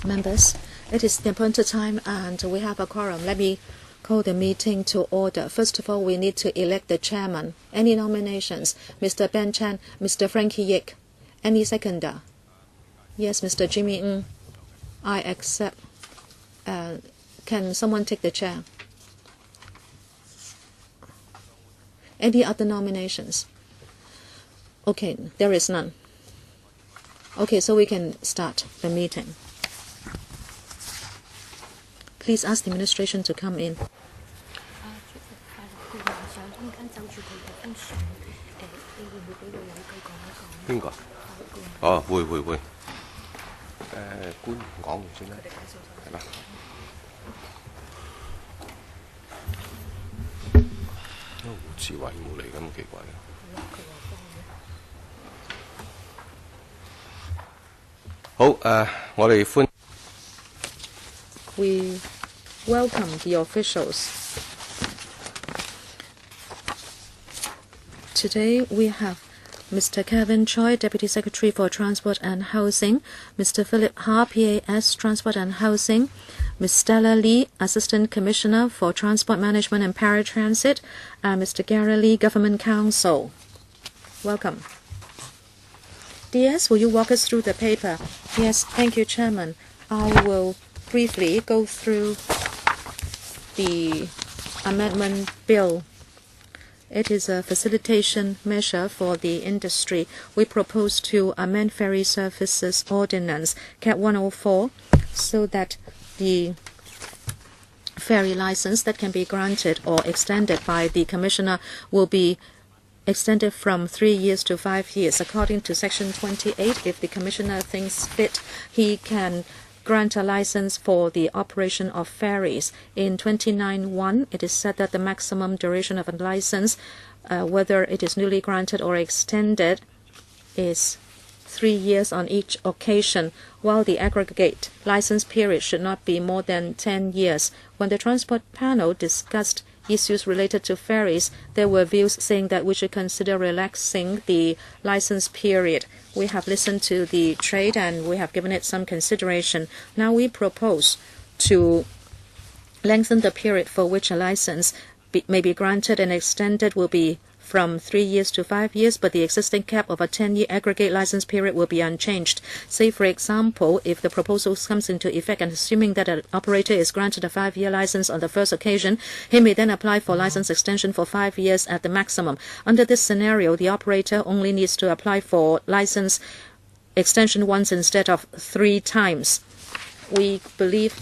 Members, it is the appointed time and we have a quorum. Let me call the meeting to order. First of all, we need to elect the chairman. Any nominations? Mr. Ben Chan, Mr. Frankie Yik. Any seconder? Yes, Mr. Jimmy Ng. I accept. Can someone take the chair? Any other nominations? Okay, there is none. Okay, so we can start the meeting. Please ask the administration to come in. We welcome the officials. Today we have Mr. Kevin Choi, Deputy Secretary for Transport and Housing, Mr. Philip Ha, PAS, Transport and Housing, Ms. Stella Lee, Assistant Commissioner for Transport Management and Paratransit, and Mr. Gary Lee, Government Counsel. Welcome. DS, will you walk us through the paper? Yes, thank you, Chairman. I will briefly go through the amendment bill. It is a facilitation measure for the industry. We propose to amend Ferry Services Ordinance, Cap 104, so that the ferry license that can be granted or extended by the Commissioner will be extended from 3 years to 5 years. According to Section 28, if the Commissioner thinks fit, he can grant a license for the operation of ferries. In 29(1), it is said that the maximum duration of a license, whether it is newly granted or extended, is 3 years on each occasion, while the aggregate license period should not be more than 10 years. When the Transport Panel discussed issues related to ferries, there were views saying that we should consider relaxing the license period. We have listened to the trade and we have given it some consideration. Now we propose to lengthen the period for which a license may be granted and extended will be from 3 years to 5 years, but the existing cap of a 10-year aggregate license period will be unchanged. Say, for example, if the proposal comes into effect and assuming that an operator is granted a 5-year license on the first occasion, he may then apply for license extension for 5 years at the maximum. Under this scenario, the operator only needs to apply for license extension once instead of 3 times. We believe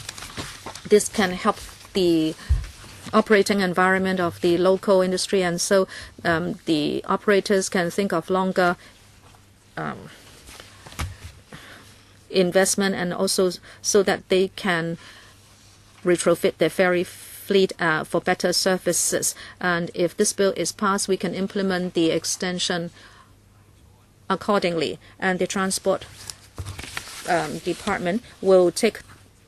this can help the operating environment of the local industry, and so the operators can think of longer investment, and also so that they can retrofit their ferry fleet for better services. And if this bill is passed, we can implement the extension accordingly, and the Transport Department will take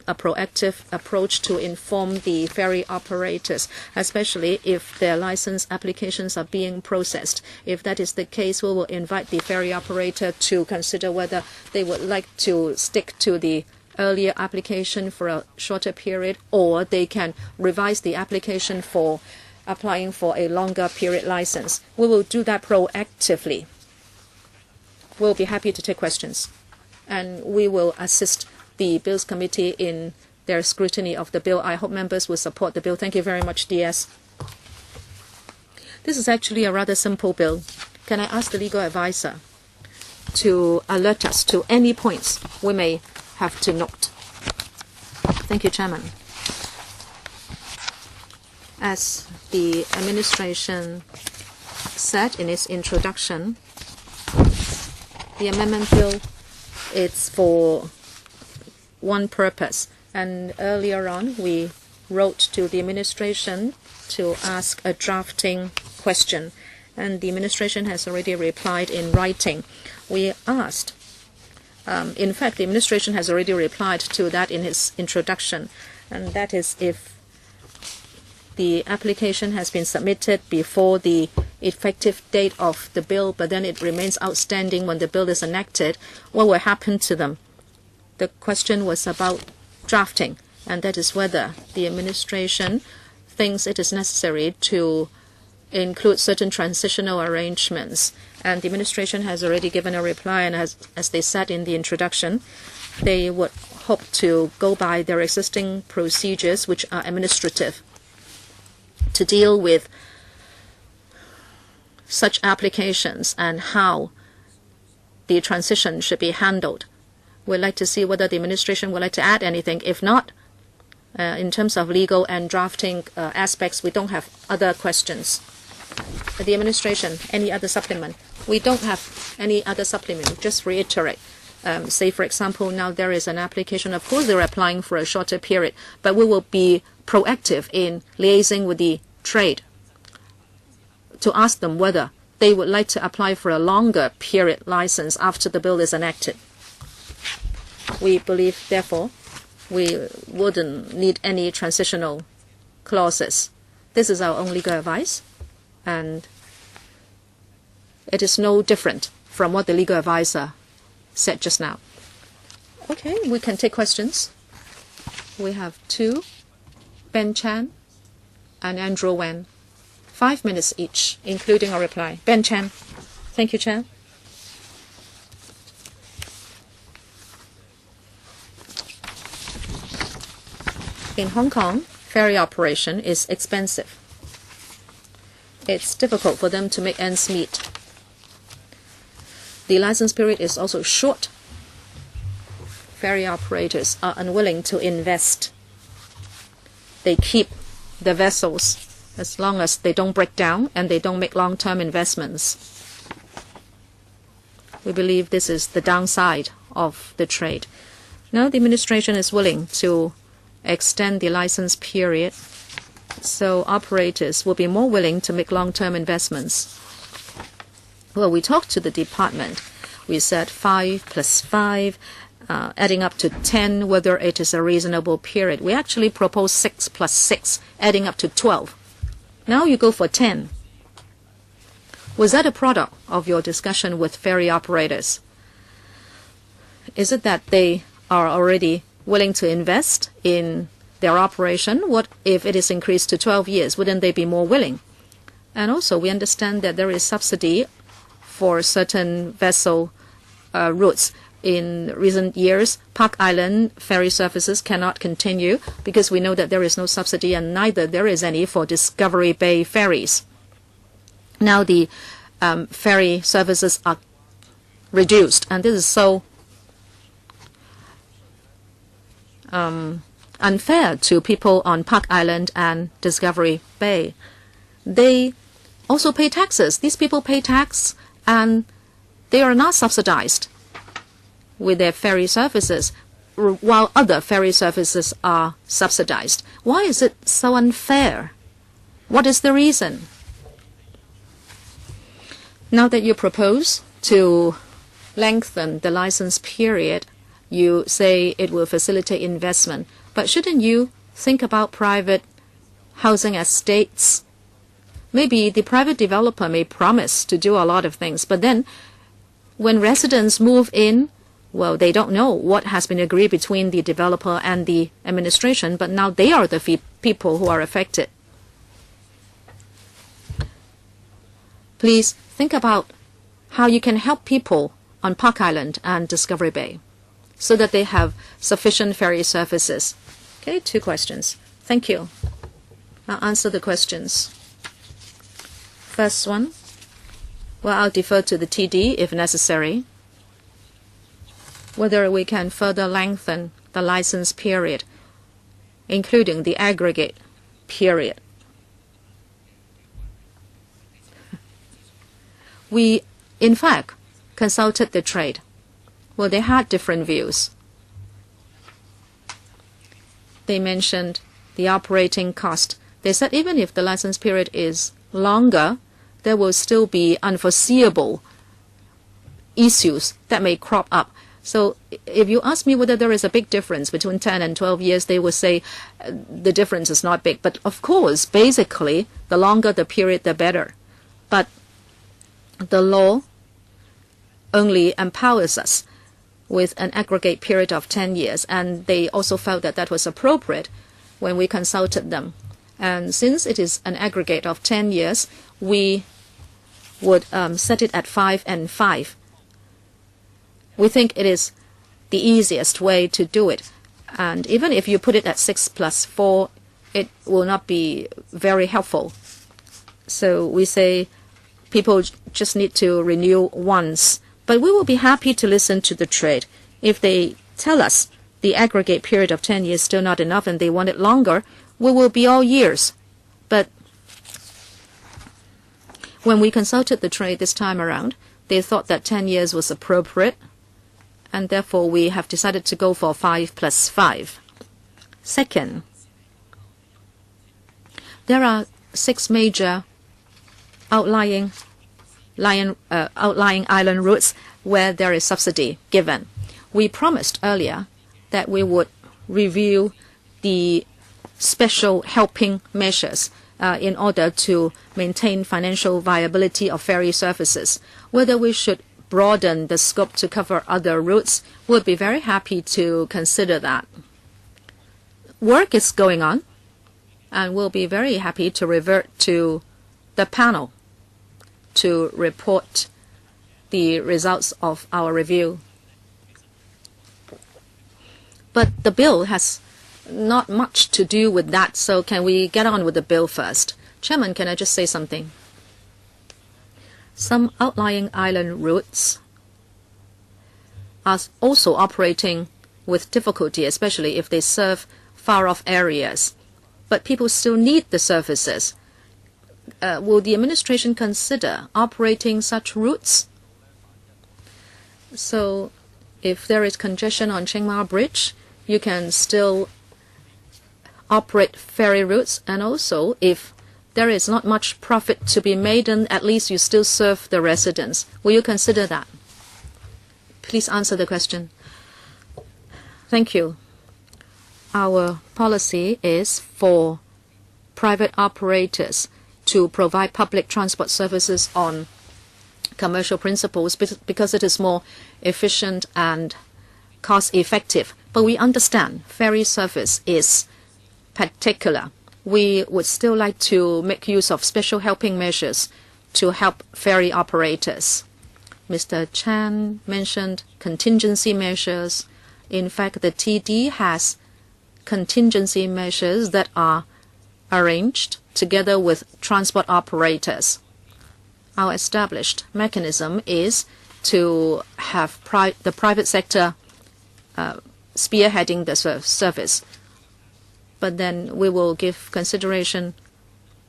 a proactive approach to inform the ferry operators, especially if their license applications are being processed. If that is the case, we will invite the ferry operator to consider whether they would like to stick to the earlier application for a shorter period, or they can revise the application for applying for a longer period license. We will do that proactively. We'll be happy to take questions, and we will assist the Bills Committee in their scrutiny of the bill. I hope members will support the bill. Thank you very much, DS. This is actually a rather simple bill. Can I ask the legal advisor to alert us to any points we may have to note? Thank you, Chairman. As the administration said in its introduction, the amendment bill is for one purpose, and earlier on we wrote to the administration to ask a drafting question, and the administration has already replied in writing. We asked, in fact, the administration has already replied to that in its introduction, and that is if the application has been submitted before the effective date of the bill, but then it remains outstanding when the bill is enacted, what will happen to them? The question was about drafting, and that is whether the administration thinks it is necessary to include certain transitional arrangements. And the administration has already given a reply, and as they said in the introduction, they would hope to go by their existing procedures, which are administrative, to deal with such applications and how the transition should be handled. We'd like to see whether the administration would like to add anything. If not, in terms of legal and drafting aspects, we don't have other questions. The administration, any other supplement? We don't have any other supplement. Just reiterate. Say, for example, now there is an application. Of course, they're applying for a shorter period, but we will be proactive in liaising with the trade to ask them whether they would like to apply for a longer period license after the bill is enacted. We believe, therefore, we wouldn't need any transitional clauses. This is our own legal advice, and it is no different from what the legal advisor said just now. Okay, we can take questions. We have two, Ben Chan and Andrew Wen. 5 minutes each, including a reply. Ben Chan. Thank you, Chan. In Hong Kong, ferry operation is expensive. It's difficult for them to make ends meet. The license period is also short. Ferry operators are unwilling to invest. They keep the vessels as long as they don't break down and they don't make long-term investments. We believe this is the downside of the trade. Now the administration is willing to extend the license period, so operators will be more willing to make long-term investments. Well, we talked to the department. We said 5 plus 5, adding up to 10, whether it is a reasonable period. We actually proposed 6 plus 6, adding up to 12. Now you go for 10. Was that a product of your discussion with ferry operators? Is it that they are already willing to invest in their operation? What if it is increased to 12 years? Wouldn't they be more willing? And also, we understand that there is subsidy for certain vessel routes. In recent years, Park Island ferry services cannot continue because we know that there is no subsidy, and neither there is any for Discovery Bay ferries. Now the ferry services are reduced, and this is so unfair to people on Park Island and Discovery Bay. They also pay taxes. These people pay tax, and they are not subsidized with their ferry services, while other ferry services are subsidized. Why is it so unfair? What is the reason? Now that you propose to lengthen the license period, you say it will facilitate investment. But shouldn't you think about private housing estates? Maybe the private developer may promise to do a lot of things, but then when residents move in, well, they don't know what has been agreed between the developer and the administration, but now they are the people who are affected. Please think about how you can help people on Park Island and Discovery Bay so that they have sufficient ferry services. Okay, 2 questions. Thank you. I'll answer the questions. First one, well, I'll defer to the TD if necessary, whether we can further lengthen the license period, including the aggregate period. We, in fact, consulted the trade. Well, they had different views. They mentioned the operating cost. They said even if the license period is longer, there will still be unforeseeable issues that may crop up. So if you ask me whether there is a big difference between 10 and 12 years, they will say the difference is not big. But of course, basically, the longer the period, the better. But the law only empowers us. with an aggregate period of 10 years, and they also felt that that was appropriate when we consulted them. And since it is an aggregate of 10 years, we would set it at 5 and 5. We think it is the easiest way to do it. And even if you put it at 6 plus 4, it will not be very helpful. So we say people just need to renew once. But we will be happy to listen to the trade. If they tell us the aggregate period of 10 years is still not enough and they want it longer, we will be all ears. But when we consulted the trade this time around, they thought that 10 years was appropriate, and therefore we have decided to go for 5 plus 5. Second, there are 6 major outlying island routes where there is subsidy given. We promised earlier that we would review the special helping measures in order to maintain financial viability of ferry services. Whether we should broaden the scope to cover other routes, we'll be very happy to consider that. Work is going on, and we'll be very happy to revert to the panel to report the results of our review. But the bill has not much to do with that, so can we get on with the bill first? Chairman, can I just say something? Some outlying island routes are also operating with difficulty, especially if they serve far-off areas. But people still need the services. Will the administration consider operating such routes? So if there is congestion on Chiang Mai Bridge, you can still operate ferry routes, and also if there is not much profit to be made, then at least you still serve the residents. Will you consider that? Please answer the question. Thank you. Our policy is for private operators to provide public transport services on commercial principles because it is more efficient and cost-effective. But we understand ferry service is particular. We would still like to make use of special helping measures to help ferry operators. Mr. Chan mentioned contingency measures. In fact, the TD has contingency measures that are arranged together with transport operators. Our established mechanism is to have the private sector spearheading the service. But then we will give consideration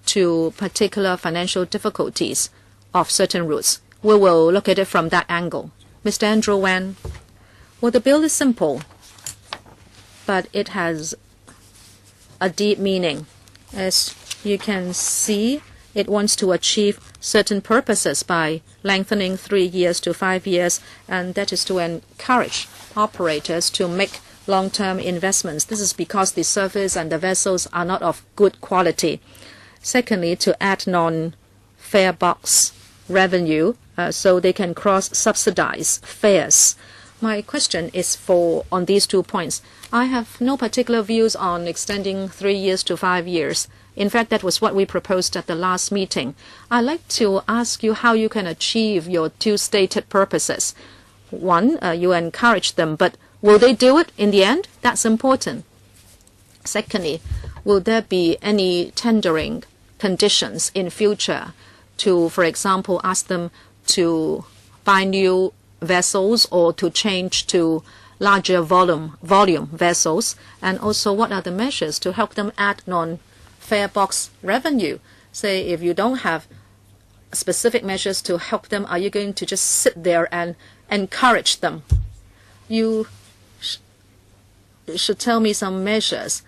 to particular financial difficulties of certain routes. We will look at it from that angle. Mr. Andrew Wan, well, the bill is simple, but it has a deep meaning. As you can see, it wants to achieve certain purposes by lengthening 3 years to 5 years, and that is to encourage operators to make long-term investments. This is because the service and the vessels are not of good quality. Secondly, to add non-fare box revenue so they can cross-subsidize fares. My question is on these 2 points. I have no particular views on extending 3 years to 5 years. In fact, that was what we proposed at the last meeting. I'd like to ask you how you can achieve your 2 stated purposes. One, you encourage them, but will they do it in the end? That's important. Secondly, will there be any tendering conditions in future to, for example, ask them to buy new vessels or to change to larger volume vessels? And also, what are the measures to help them add non-fare box revenue? Say, if you don't have specific measures to help them, are you going to just sit there and encourage them? You should tell me some measures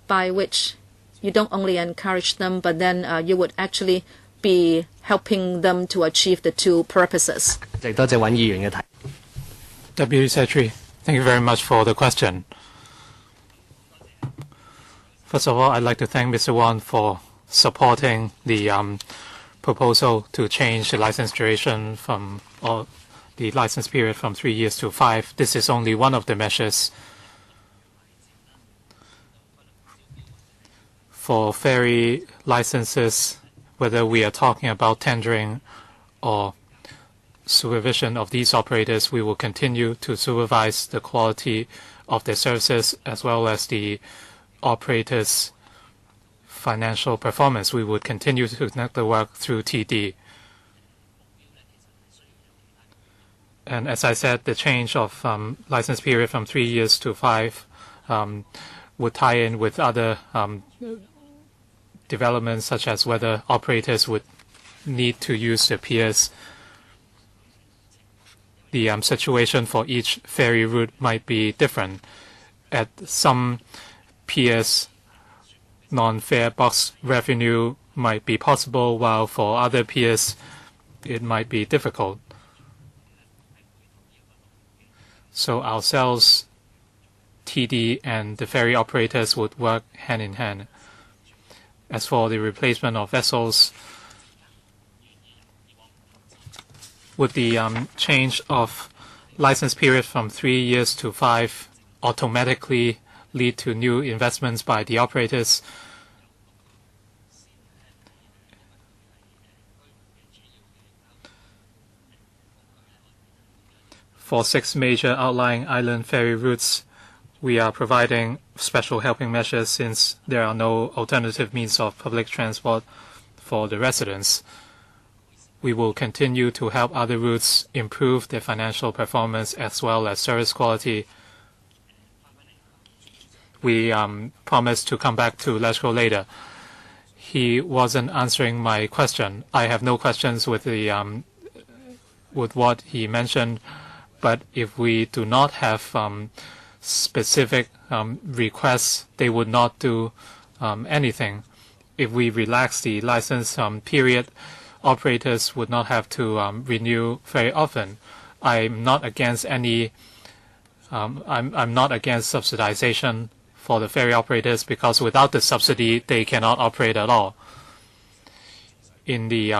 by which you don't only encourage them, but then you would actually be helping them to achieve the 2 purposes. Deputy Secretary, thank you very much for the question. First of all, I'd like to thank Mr. Wong for supporting the proposal to change the license duration from the license period from 3 years to 5. This is only one of the measures. For ferry licenses, whether we are talking about tendering or supervision of these operators, we will continue to supervise the quality of their services as well as the operators' financial performance. We would continue to conduct the work through TD. And as I said, the change of license period from 3 years to 5 would tie in with other developments, such as whether operators would need to use the piers. The situation for each ferry route might be different. At some piers, non-fare box revenue might be possible, while for other piers, it might be difficult. So ourselves, TD, and the ferry operators would work hand in hand. As for the replacement of vessels, would the change of license period from 3 years to 5 automatically lead to new investments by the operators? For 6 major outlying island ferry routes, we are providing special helping measures since there are no alternative means of public transport for the residents. We will continue to help other routes improve their financial performance as well as service quality. We promise to come back to Legislative later. He wasn't answering my question. I have no questions with what he mentioned, but if we do not have specific requests, they would not do anything. If we relax the license period, operators would not have to renew very often. I'm not against any. I'm not against subsidization for the ferry operators, because without the subsidy, they cannot operate at all. In the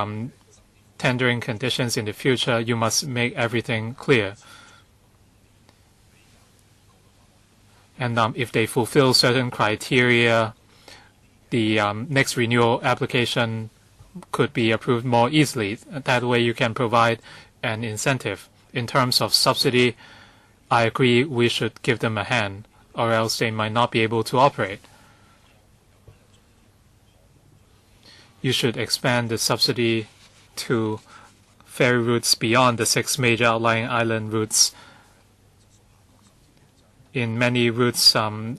tendering conditions in the future, you must make everything clear. And if they fulfill certain criteria, the next renewal application could be approved more easily. That way you can provide an incentive. In terms of subsidy, I agree we should give them a hand, or else they might not be able to operate. You should expand the subsidy to ferry routes beyond the 6 major outlying island routes. In many routes,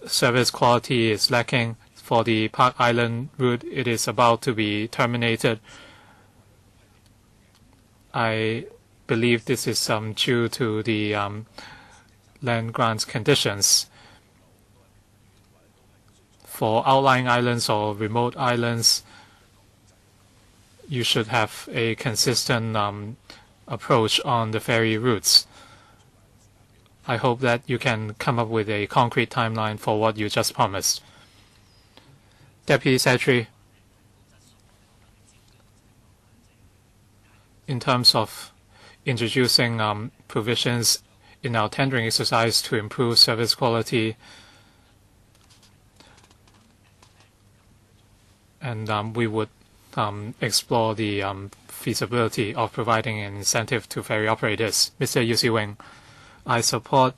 service quality is lacking. For the Park Island route, it is about to be terminated. I believe this is due to the land grant conditions. For outlying islands or remote islands, you should have a consistent approach on the ferry routes. I hope that you can come up with a concrete timeline for what you just promised. Deputy Secretary, in terms of introducing provisions in our tendering exercise to improve service quality, and we would explore the feasibility of providing an incentive to ferry operators. Mr. Yu Si-wing, I support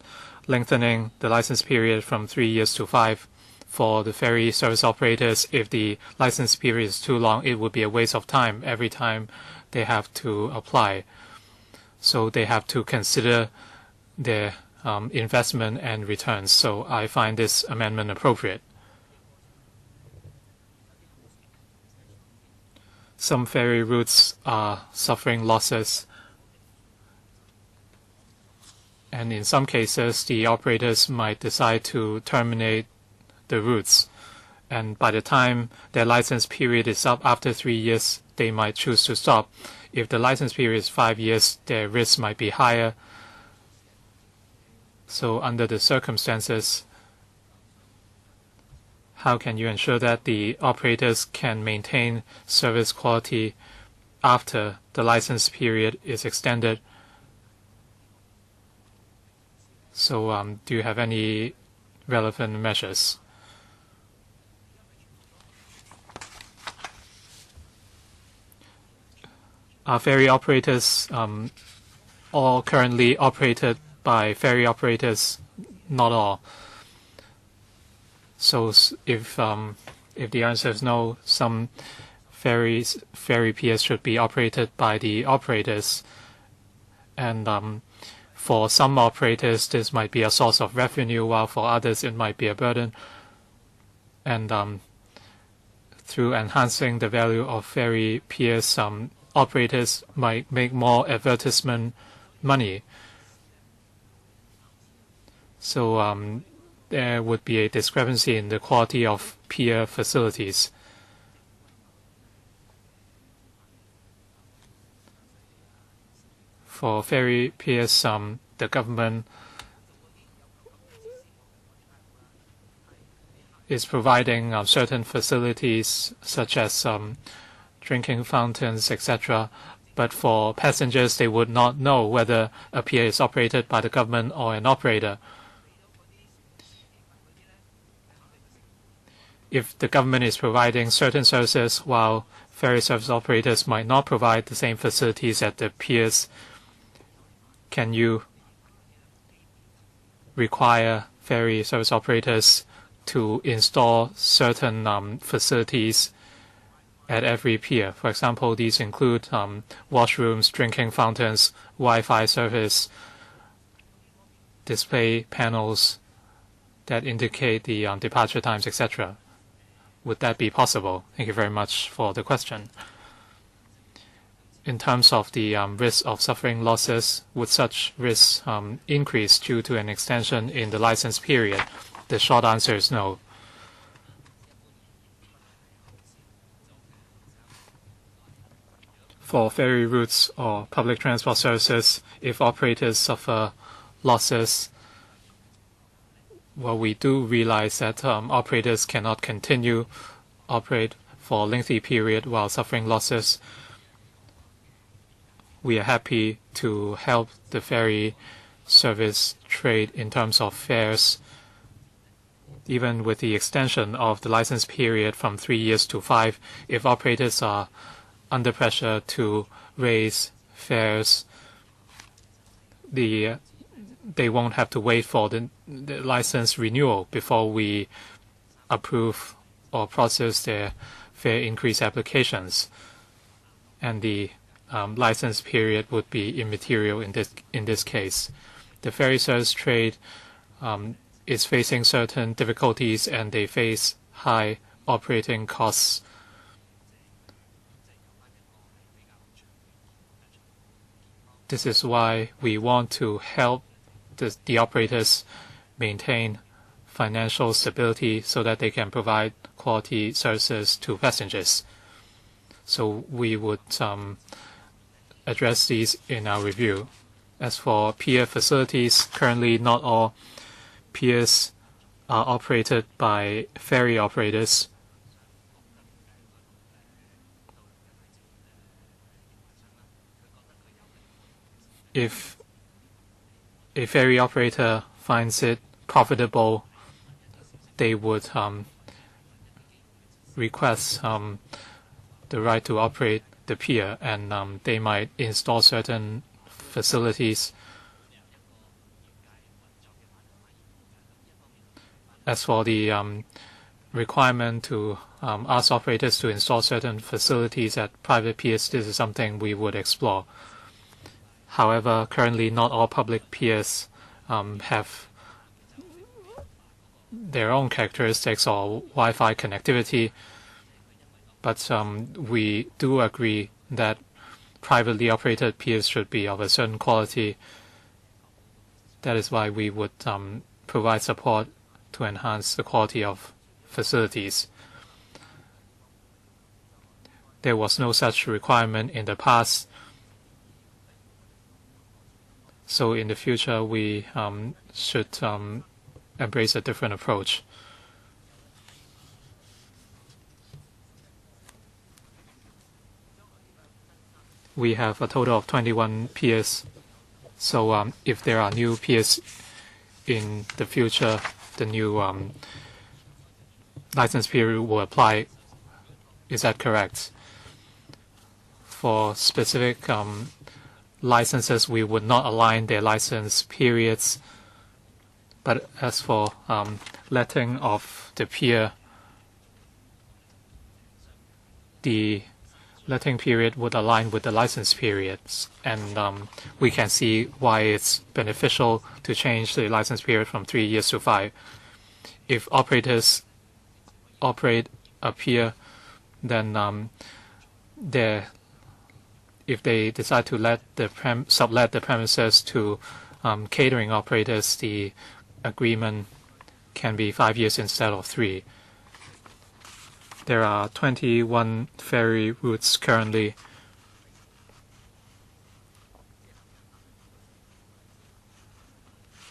lengthening the license period from 3 years to 5 for the ferry service operators. If the license period is too long, it would be a waste of time every time they have to apply. So they have to consider their investment and returns. So I find this amendment appropriate. Some ferry routes are suffering losses, and in some cases, the operators might decide to terminate the routes. And by the time their license period is up after 3 years, they might choose to stop. If the license period is 5 years, their risk might be higher. So under the circumstances, how can you ensure that the operators can maintain service quality after the license period is extended? So do you have any relevant measures? Are ferry operators all currently operated by ferry operators? Not all. So if the answer is no, some ferry piers should be operated by the operators, and for some operators this might be a source of revenue, while for others it might be a burden. And through enhancing the value of ferry piers, operators might make more advertisement money. So there would be a discrepancy in the quality of pier facilities. For ferry piers, the government is providing certain facilities such as drinking fountains, etc. But for passengers, they would not know whether a pier is operated by the government or an operator. If the government is providing certain services while ferry service operators might not provide the same facilities at the piers, can you require ferry service operators to install certain facilities at every pier? For example, these include washrooms, drinking fountains, Wi-Fi service, display panels that indicate the departure times, etc. Would that be possible? Thank you very much for the question. In terms of the risk of suffering losses, would such risks increase due to an extension in the license period? The short answer is no. For ferry routes or public transport services, if operators suffer losses, well, we do realize that operators cannot continue operate for a lengthy period while suffering losses. We are happy to help the ferry service trade in terms of fares, even with the extension of the license period from 3 years to 5. If operators are under pressure to raise fares, they won't have to wait for the license renewal before we approve or process their fare increase applications, and the license period would be immaterial in this case. The ferry service trade is facing certain difficulties, and they face high operating costs. This is why we want to help the operators maintain financial stability so that they can provide quality services to passengers. So we would address these in our review. As for pier facilities, currently not all piers are operated by ferry operators. If a ferry operator finds it profitable, they would request the right to operate the pier, and they might install certain facilities. As for the requirement to ask operators to install certain facilities at private piers, this is something we would explore. However, currently not all public piers have their own characteristics or Wi-Fi connectivity, but we do agree that privately operated piers should be of a certain quality. That is why we would provide support to enhance the quality of facilities. There was no such requirement in the past, so in the future we should embrace a different approach. We have a total of 21 piers, so if there are new piers in the future the new license period will apply. Is that correct? For specific licenses, we would not align their license periods. But as for letting of the pier, the letting period would align with the license periods, and we can see why it's beneficial to change the license period from 3 years to 5. If operators operate a pier, then if they decide to sublet the premises to catering operators, the agreement can be 5 years instead of 3. There are 21 ferry routes currently.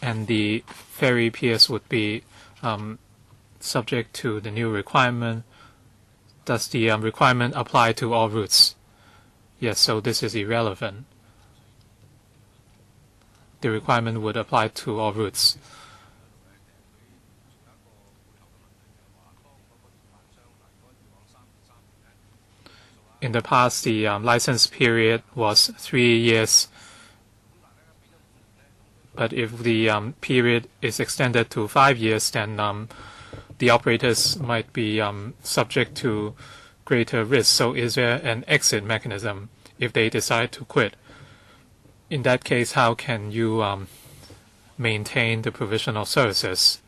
And the ferry piers would be subject to the new requirement. Does the requirement apply to all routes? Yes, so this is irrelevant. The requirement would apply to all routes. In the past, the license period was 3 years. But if the period is extended to 5 years, then the operators might be subject to greater risk. So is there an exit mechanism if they decide to quit? In that case, how can you maintain the provision of services?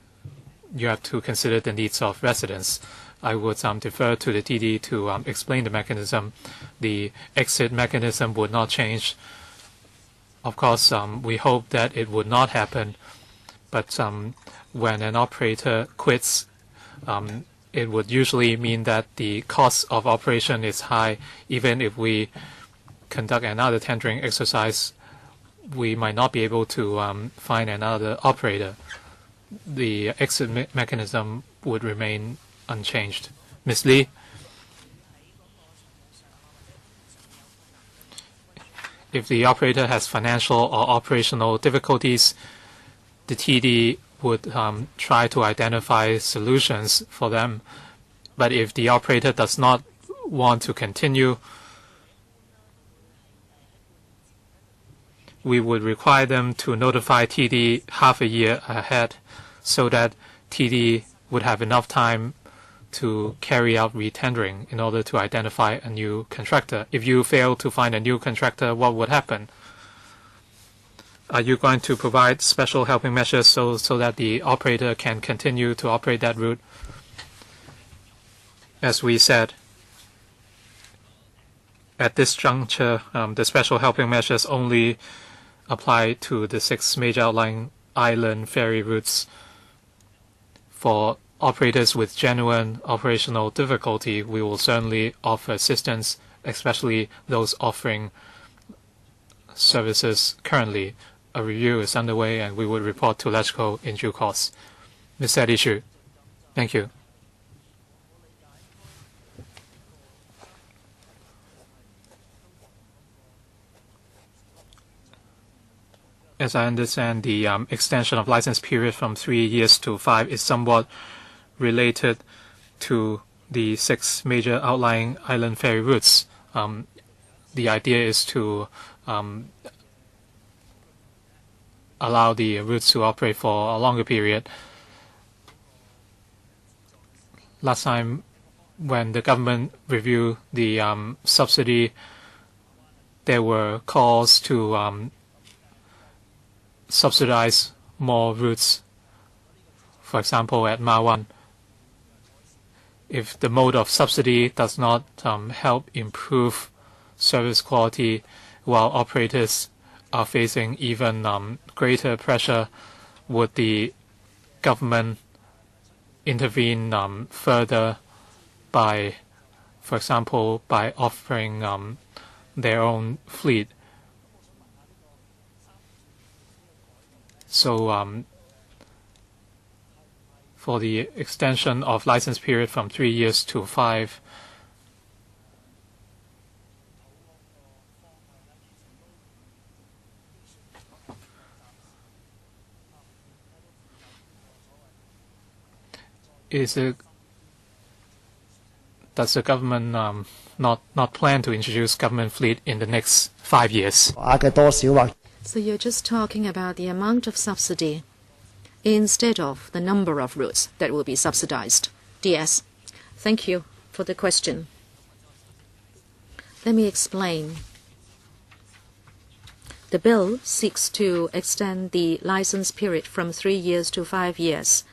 You have to consider the needs of residents. I would defer to the TD to explain the mechanism. The exit mechanism would not change. Of course, we hope that it would not happen, but when an operator quits, it would usually mean that the cost of operation is high. Even if we conduct another tendering exercise, we might not be able to find another operator. The exit mechanism would remain unchanged. Ms. Lee? If the operator has financial or operational difficulties, the TD would try to identify solutions for them. But if the operator does not want to continue, we would require them to notify TD half a year ahead so that TD would have enough time to carry out retendering in order to identify a new contractor. If you fail to find a new contractor, what would happen? Are you going to provide special helping measures so that the operator can continue to operate that route? As we said, at this juncture, the special helping measures only apply to the 6 major outlying island ferry routes. For operators with genuine operational difficulty, we will certainly offer assistance, especially those offering services currently. A review is underway, and we will report to LegCo in due course. Ms. Adishu, thank you. As I understand, the extension of license period from 3 years to 5 is somewhat related to the 6 major outlying island ferry routes. The idea is to allow the routes to operate for a longer period. Last time, when the government reviewed the subsidy, there were calls to subsidize more routes. For example, at Mawan, if the mode of subsidy does not help improve service quality while operators are facing even greater pressure, would the government intervene further by, for example, by offering their own fleet? So for the extension of license period from 3 years to 5, does the government not plan to introduce government fleet in the next 5 years? So you're just talking about the amount of subsidy instead of the number of routes that will be subsidized. DS. Thank you for the question. Let me explain. The bill seeks to extend the license period from 3 years to 5 years.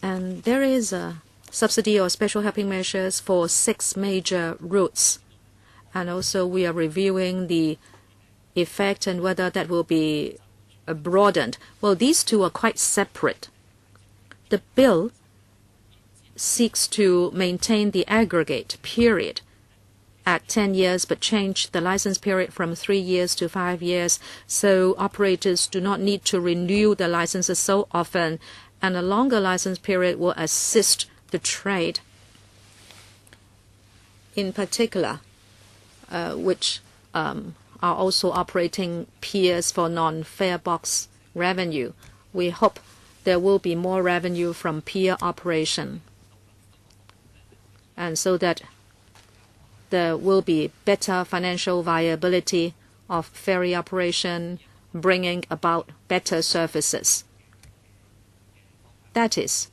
And there is a subsidy or special helping measures for 6 major routes. And also we are reviewing the effect and whether that will be broadened. Well, these two are quite separate. The bill seeks to maintain the aggregate period at 10 years, but change the license period from 3 years to 5 years, so operators do not need to renew the licenses so often, and a longer license period will assist the trade. In particular, which are also operating piers for non-fare box revenue. We hope there will be more revenue from pier operation, and so that there will be better financial viability of ferry operation, bringing about better services. That is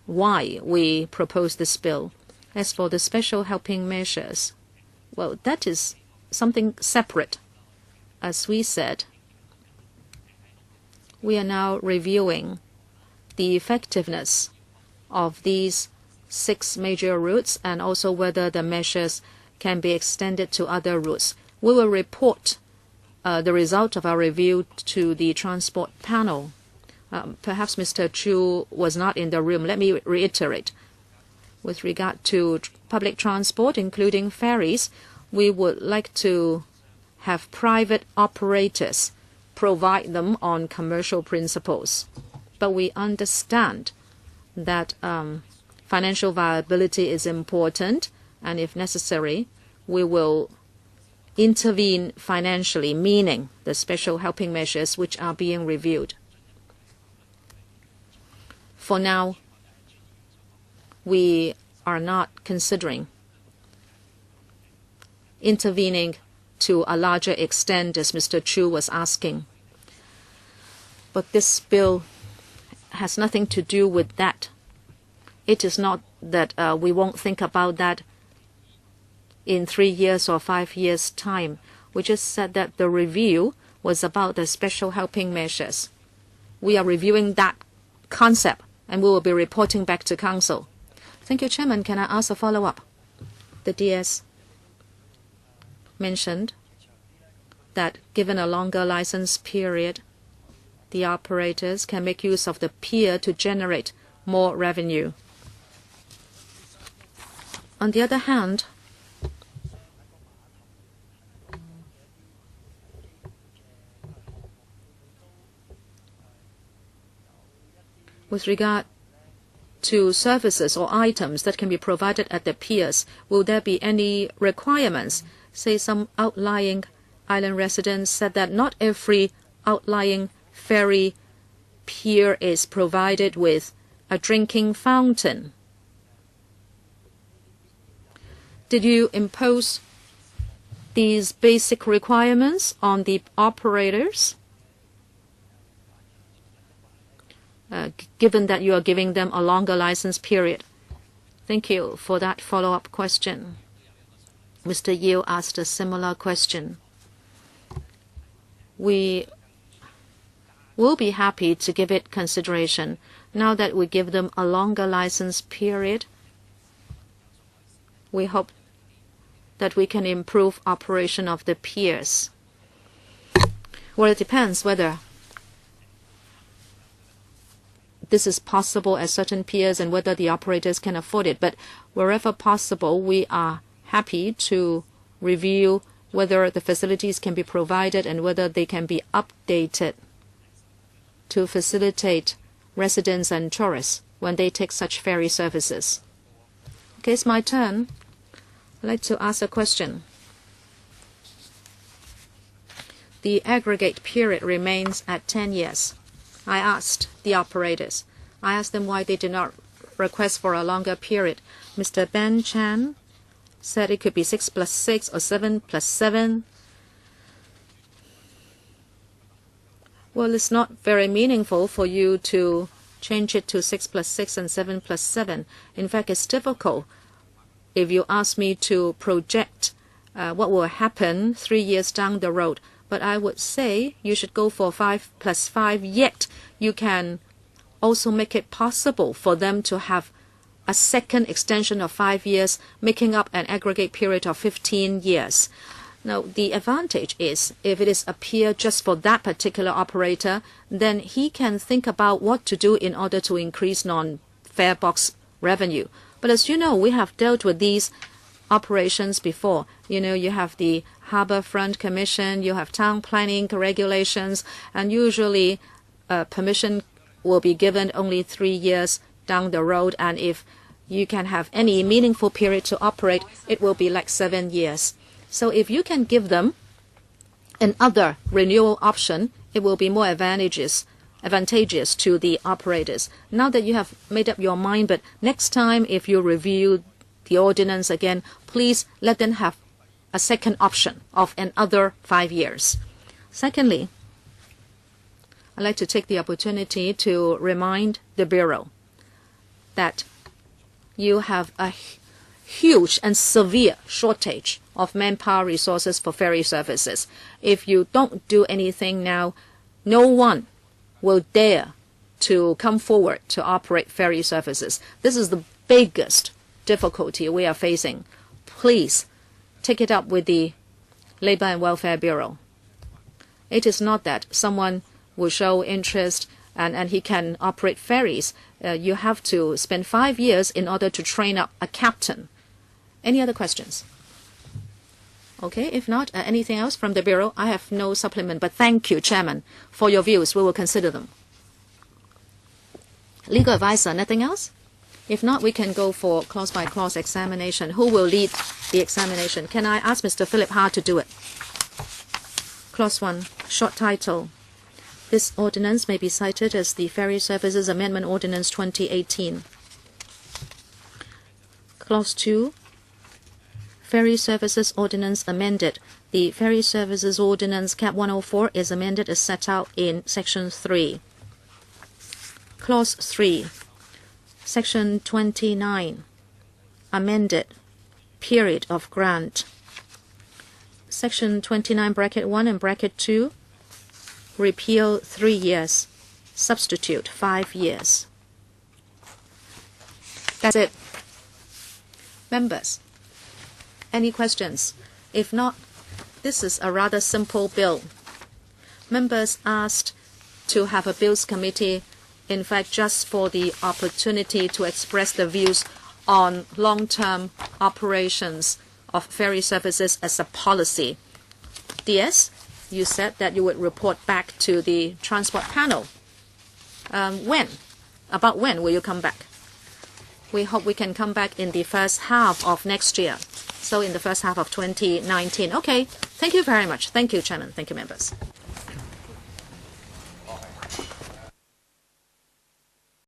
why we propose this bill. As for the special helping measures, well, that is something separate. As we said, we are now reviewing the effectiveness of these 6 major routes and also whether the measures can be extended to other routes. We will report the result of our review to the transport panel. Perhaps Mr. Chu was not in the room. Let me reiterate. With regard to public transport, including ferries, we would like to have private operators provide them on commercial principles. But we understand that financial viability is important, and if necessary, we will intervene financially, meaning the special helping measures which are being reviewed. For now, we are not considering intervening to a larger extent, as Mr. Chu was asking. But this bill has nothing to do with that. It is not that we won't think about that in 3 years or 5 years' time. We just said that the review was about the special helping measures. We are reviewing that concept, and we will be reporting back to Council. Thank you, Chairman. Can I ask a follow-up? The DS mentioned that given a longer license period, the operators can make use of the pier to generate more revenue. On the other hand, with regard to services or items that can be provided at the piers, will there be any requirements? Say some outlying island residents said that not every outlying ferry pier is provided with a drinking fountain. Did you impose these basic requirements on the operators, given that you are giving them a longer license period? Thank you for that follow-up question. Mr. Yeo asked a similar question. We will be happy to give it consideration. Now that we give them a longer license period, we hope that we can improve operation of the piers. Well, it depends whether this is possible at certain piers and whether the operators can afford it. But wherever possible, we are happy to review whether the facilities can be provided and whether they can be updated to facilitate residents and tourists when they take such ferry services. Okay, it's my turn. I'd like to ask a question. The aggregate period remains at 10 years. I asked the operators. I asked them why they did not request for a longer period. Mr. Ben Chan said it could be 6 plus 6 or 7 plus 7. Well, it's not very meaningful for you to change it to 6 plus 6 and 7 plus 7. In fact, it's difficult if you ask me to project what will happen 3 years down the road. But I would say you should go for 5 plus 5, yet you can also make it possible for them to have a second extension of 5 years, making up an aggregate period of 15 years. Now, the advantage is if it is a peer just for that particular operator, then he can think about what to do in order to increase non-fare box revenue. But as you know, we have dealt with these operations before. You know, you have the Harbourfront Commission, you have town planning regulations, and usually permission will be given only 3 years down the road, and if you can have any meaningful period to operate, it will be like 7 years. So if you can give them another renewal option, it will be more advantageous to the operators. Now that you have made up your mind, but next time if you review the ordinance again, please let them have a second option of another 5 years. Secondly, I'd like to take the opportunity to remind the Bureau that you have a huge and severe shortage of manpower resources for ferry services. If you don't do anything now, no one will dare to come forward to operate ferry services. This is the biggest difficulty we are facing. Please take it up with the Labor and Welfare Bureau. It is not that someone will show interest and he can operate ferries. You have to spend 5 years in order to train up a captain. Any other questions? Okay, if not, anything else from the Bureau? I have no supplement, but thank you, Chairman, for your views. We will consider them. Legal advisor, nothing else? If not, we can go for clause-by-clause examination. Who will lead the examination? Can I ask Mr. Philip Ha to do it? Clause 1, short title. This ordinance may be cited as the Ferry Services Amendment Ordinance 2018. Clause 2, Ferry Services Ordinance amended. The Ferry Services Ordinance Cap 104 is amended as set out in Section 3. Clause 3, Section 29, amended, period of grant. Section 29 bracket 1 and bracket 2, repeal 3 years, substitute 5 years. That's it. Members, any questions? If not, this is a rather simple bill. Members asked to have a Bills Committee, in fact, just for the opportunity to express their views on long-term operations of ferry services as a policy. DS, you said that you would report back to the Transport Panel. When? About when will you come back? We hope we can come back in the first half of next year. So in the first half of 2019. Okay, thank you very much. Thank you, Chairman. Thank you, members.